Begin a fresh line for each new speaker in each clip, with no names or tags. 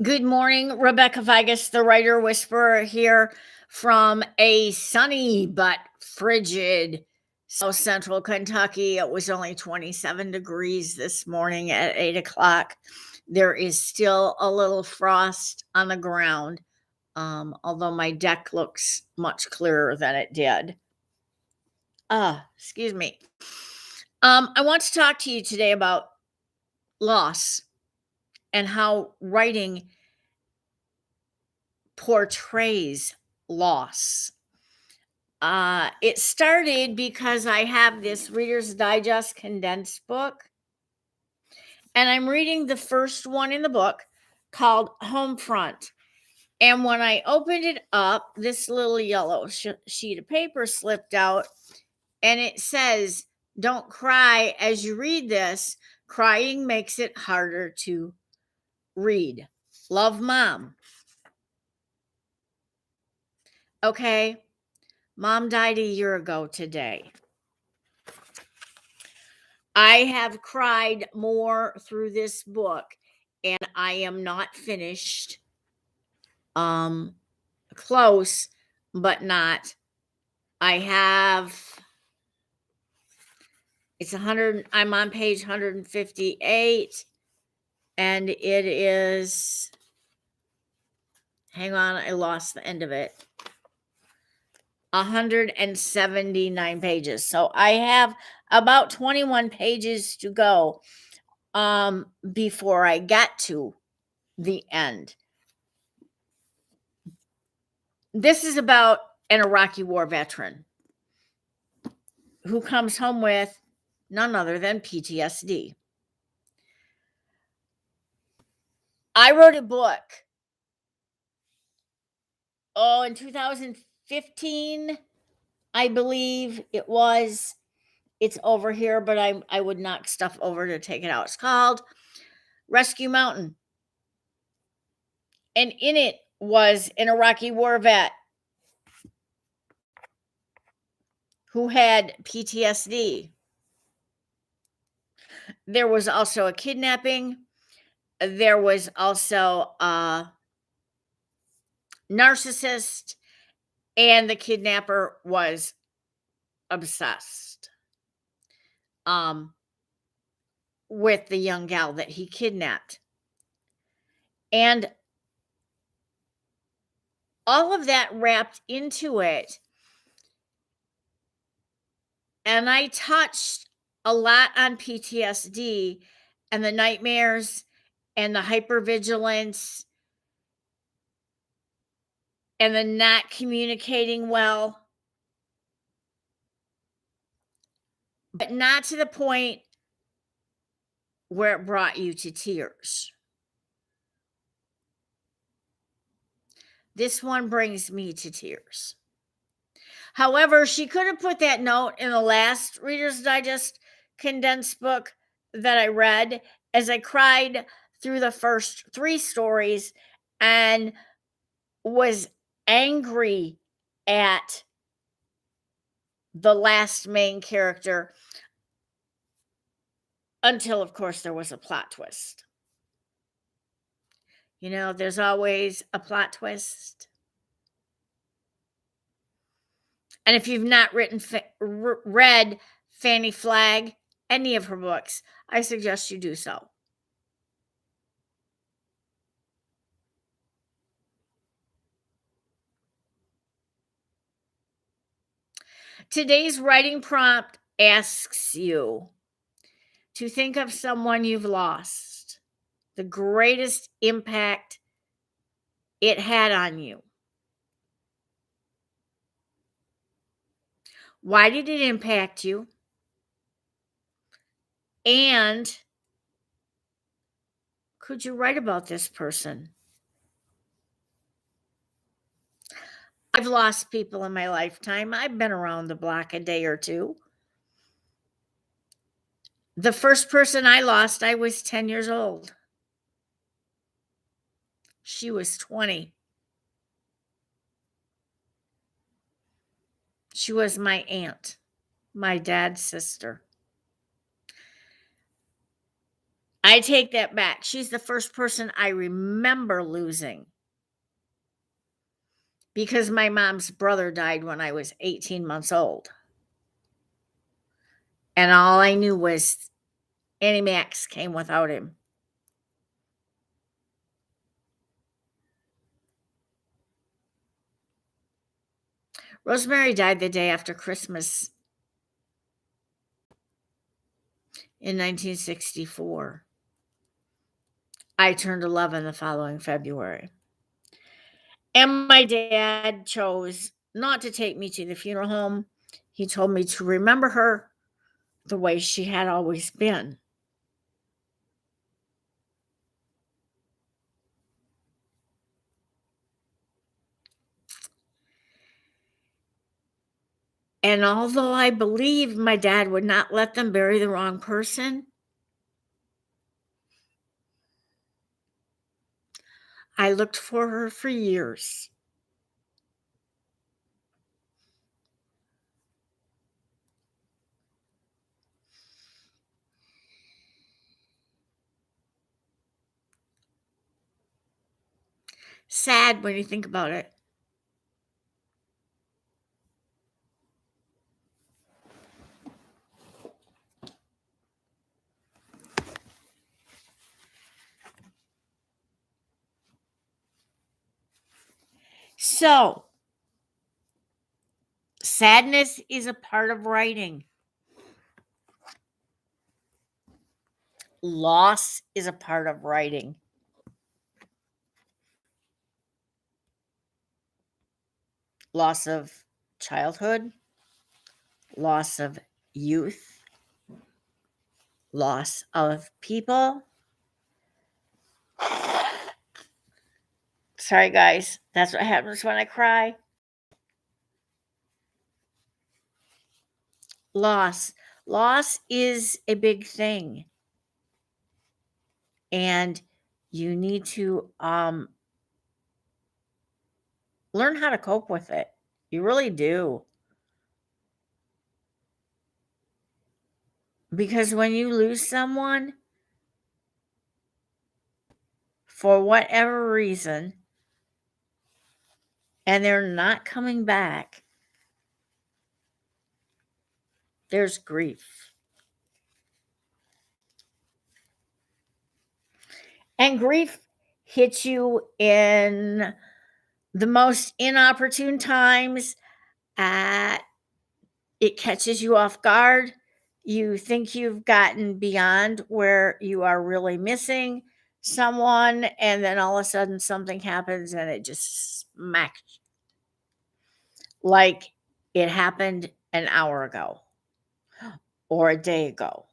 Good morning, Rebecca Vigus, the writer whisperer here from a sunny but frigid South Central Kentucky. It was only 27 degrees this morning at 8 o'clock. There is still a little frost on the ground, although my deck looks much clearer than it did. Excuse me. I want to talk to you today about loss and how writing portrays loss. It started because I have this Reader's Digest condensed book, and I'm reading the first one in the book called Homefront. And when I opened it up, this little yellow sheet of paper slipped out, and it says, "Don't cry as you read this. Crying makes it harder to read. Love, Mom." Okay. Mom died a year ago today. I have cried more through this book, and I am not finished. Close, but not. I have it's 100. I'm on page 158, and it is, hang on, I lost the end of it. 179 pages. So I have about 21 pages to go before I get to the end. This is about an Iraqi war veteran who comes home with none other than PTSD. I wrote a book, in 2015, I believe it was. It's over here, but I would knock stuff over to take it out. It's called Rescue Mountain. And in it was an Iraqi war vet who had PTSD. There was also a kidnapping. There was also a narcissist, and the kidnapper was obsessed with the young gal that he kidnapped. And all of that wrapped into it. And I touched a lot on PTSD and the nightmares and the hypervigilance and the not communicating well, but not to the point where it brought you to tears. This one brings me to tears. However, she could have put that note in the last Reader's Digest condensed book that I read, as I cried through the first 3 stories and was angry at the last main character, until, of course, there was a plot twist. You know, there's always a plot twist. And if you've not read Fannie Flagg, any of her books, I suggest you do so. Today's writing prompt asks you to think of someone you've lost, the greatest impact it had on you. Why did it impact you? And could you write about this person? I've lost people in my lifetime. I've been around the block a day or two. The first person I lost, I was 10 years old. She was 20. She was my aunt, my dad's sister. I take that back. She's the first person I remember losing because my mom's brother died when I was 18 months old. And all I knew was Annie Max came without him. Rosemary died the day after Christmas in 1964. I turned 11 the following February. And my dad chose not to take me to the funeral home. He told me to remember her the way she had always been. And although I believe my dad would not let them bury the wrong person, I looked for her for years. Sad when you think about it. So, sadness is a part of writing. Loss is a part of writing. Loss of childhood, loss of youth, loss of people. Sorry, guys. That's what happens when I cry. Loss. Loss is a big thing. And you need to learn how to cope with it. You really do. Because when you lose someone, for whatever reason, and they're not coming back, there's grief. And grief hits you in the most inopportune times. It catches you off guard. You think you've gotten beyond where you are really missing someone, and then all of a sudden something happens and it just smacks you. Like it happened an hour ago or a day ago.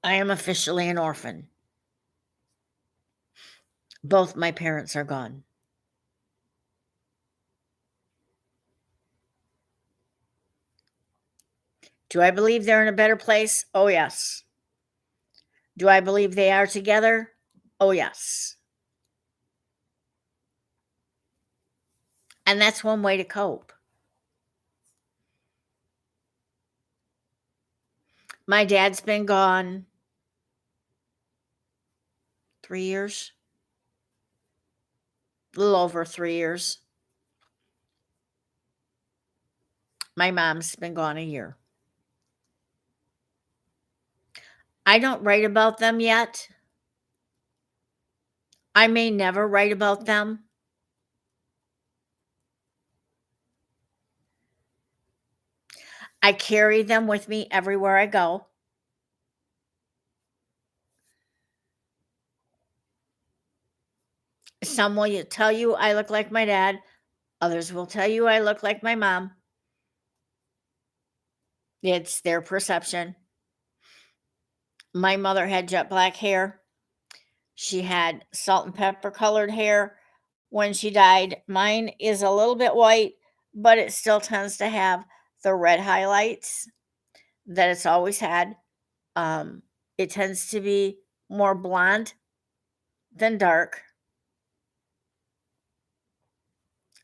I am officially an orphan. Both my parents are gone. Do I believe they're in a better place? Oh, yes. Do I believe they are together? Oh, yes. And that's one way to cope. My dad's been gone 3 years, a little over 3 years. My mom's been gone a year. I don't write about them yet. I may never write about them. I carry them with me everywhere I go. Some will tell you I look like my dad. Others will tell you I look like my mom. It's their perception. My mother had jet black hair. She had salt and pepper colored hair when she died. Mine is a little bit white, but it still tends to have the red highlights that it's always had. It tends to be more blonde than dark.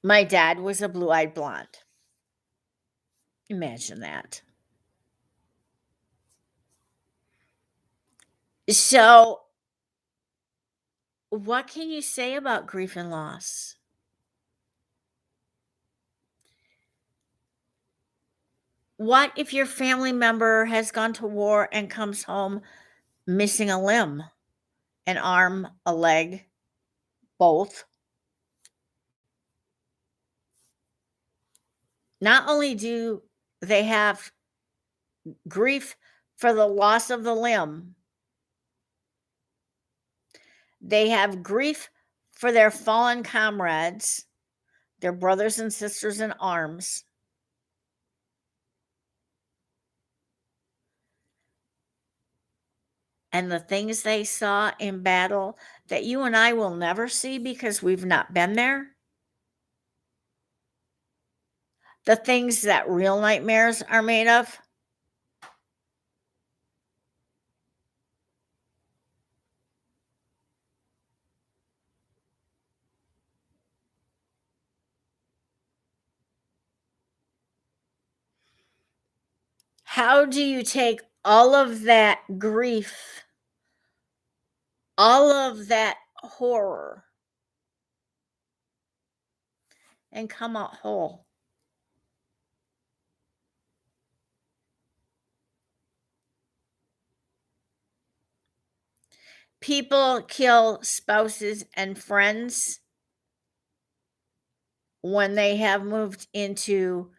My dad was a blue-eyed blonde. Imagine that. So, what can you say about grief and loss? What if your family member has gone to war and comes home missing a limb, an arm, a leg, both? Not only do they have grief for the loss of the limb, they have grief for their fallen comrades, their brothers and sisters in arms. And the things they saw in battle that you and I will never see because we've not been there. The things that real nightmares are made of. How do you take all of that grief, all of that horror, and come out whole? People kill spouses and friends when they have moved into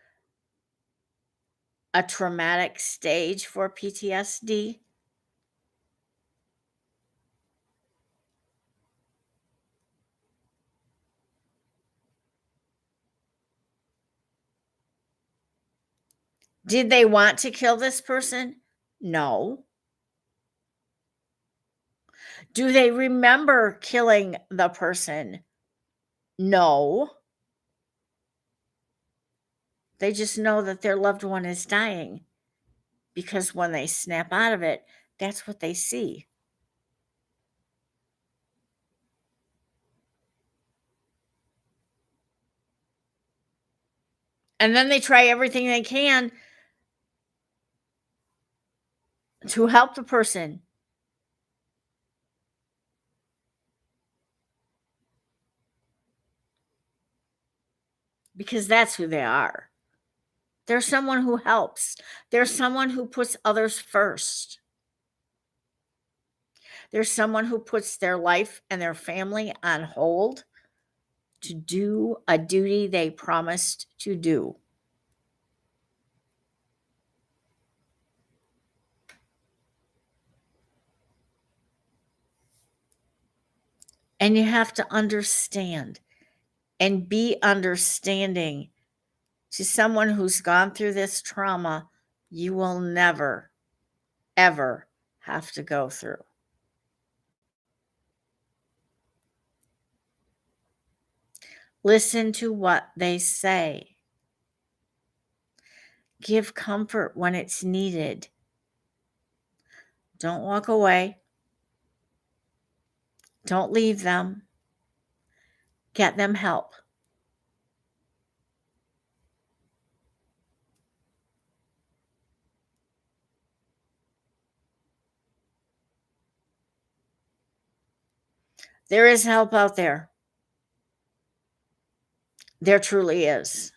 a traumatic stage for PTSD. Did they want to kill this person? No. Do they remember killing the person? No. They just know that their loved one is dying because when they snap out of it, that's what they see. And then they try everything they can to help the person. Because that's who they are. They're someone who helps. They're someone who puts others first. There's someone who puts their life and their family on hold to do a duty they promised to do. And you have to understand and be understanding to someone who's gone through this trauma you will never, ever have to go through. Listen to what they say. Give comfort when it's needed. Don't walk away. Don't leave them. Get them help. There is help out there. There truly is.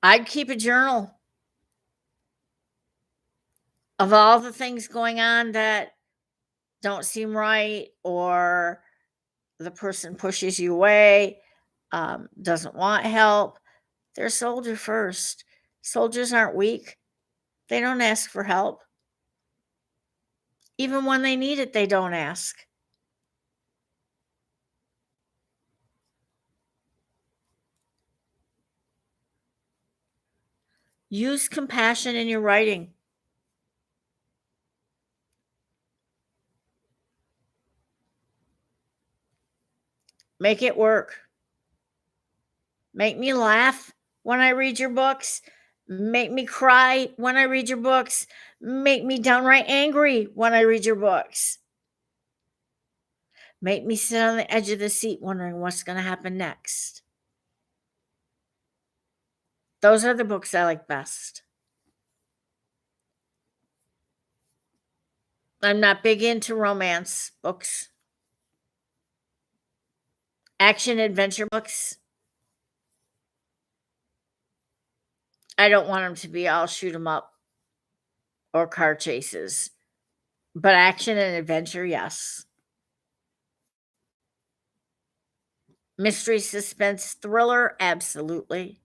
I'd keep a journal of all the things going on that don't seem right, or the person pushes you away, doesn't want help. They're soldier first. Soldiers aren't weak. They don't ask for help. Even when they need it, they don't ask. Use compassion in your writing. Make it work. Make me laugh when I read your books. Make me cry when I read your books. Make me downright angry when I read your books. make me sit on the edge of the seat wondering what's going to happen next. Those are the books I like best. I'm not big into romance books. Action adventure books. I don't want them to be all shoot 'em up or car chases. But action and adventure, yes. Mystery, suspense, thriller, absolutely.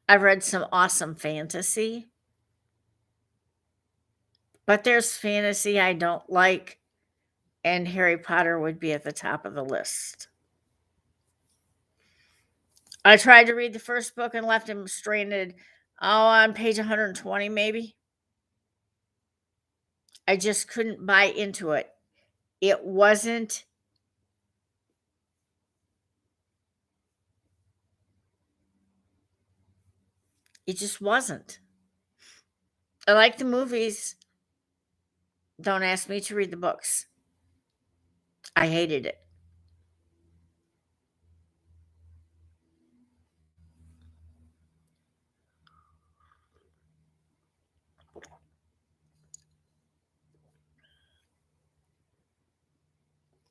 I've read some awesome fantasy, but there's fantasy I don't like, and Harry Potter would be at the top of the list. I tried to read the first book and left him stranded, on page 120 maybe. I just couldn't buy into it. It wasn't it just wasn't. I like the movies. Don't ask me to read the books. I hated it.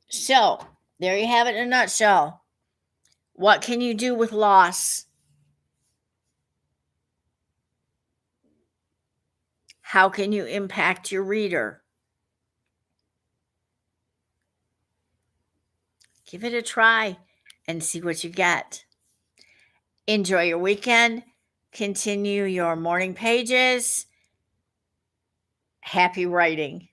So, there you have it in a nutshell. What can you do with loss? How can you impact your reader? Give it a try and see what you get. Enjoy your weekend. Continue your morning pages. Happy writing.